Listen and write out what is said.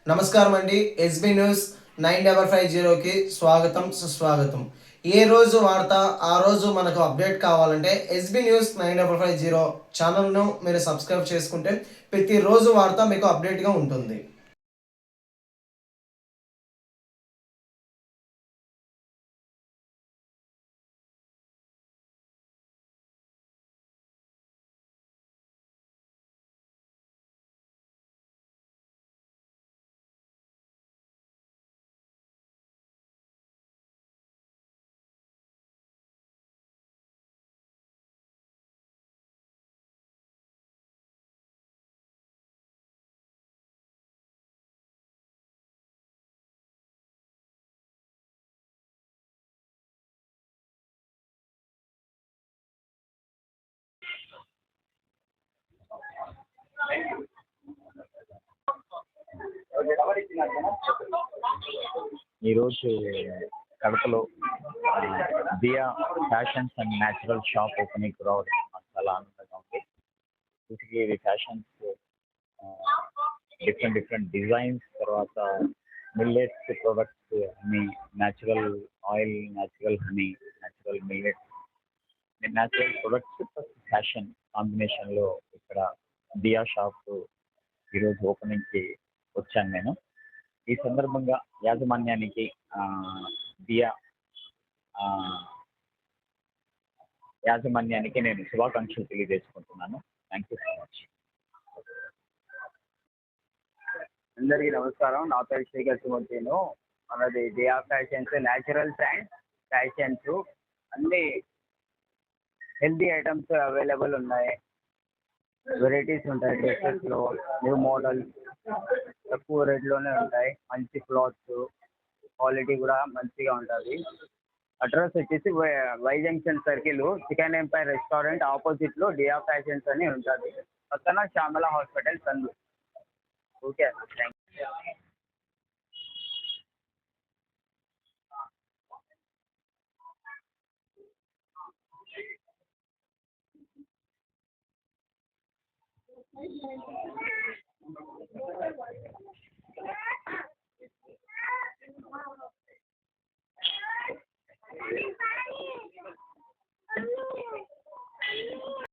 నమస్కారం అండి. SB news 9550కి స్వాగతం సుస్వాగతం. ఏ రోజు వార్త ఆ రోజు మనకు అప్డేట్ కావాలంటే ఎస్బీ న్యూస్ 9550 ఛానల్ను మీరు సబ్స్క్రైబ్ చేసుకుంటే ప్రతిరోజు వార్త మీకు అప్డేట్గా ఉంటుంది. ఈరోజు కడపలో Diya fashions and natural shop opening రావడం నాకు చాలా ఆనందంగా ఉంది. వీటికి ఇది ఫ్యాషన్స్ డిఫరెంట్ డిజైన్స్, తర్వాత మిల్లెట్స్ ప్రొడక్ట్స్ అన్ని, natural oil, natural honey, natural millets, natural products plus fashion కాంబినేషన్లో ఇక్కడ దియా షాప్ ఈరోజు ఓపెనింగ్కి వచ్చాను నేను. ఈ సందర్భంగా యాజమాన్యానికి దియా ఆ, యాజమాన్యానికి నేను శుభాకాంక్షలు తెలియజేసుకుంటున్నాను. Thank you so much. అందరికీ నమస్కారం. నా పేరు శ్రీకర్ సుమర్తిను. మనది దియా ఫ్యాషన్స్ న్యాచురల్స్ అండ్ ఫ్యాషన్స్ అన్ని హెల్తీ ఐటమ్స్ అవైలబుల్ ఉన్నాయి. వెరైటీస్ ఉంటాయి. డ్రెస్సెస్లో న్యూ మోడల్స్ తక్కువ రేట్లోనే ఉంటాయి. మంచి క్లాత్స్, క్వాలిటీ కూడా మంచిగా ఉంటుంది. అడ్రస్ వచ్చేసి Y junction circle, chicken empire restaurant ఆపోజిట్లో దియా ఫ్యాషన్స్ అని ఉంటుంది. పక్కన శ్యామల హాస్పిటల్ సందు. Okay, thank you.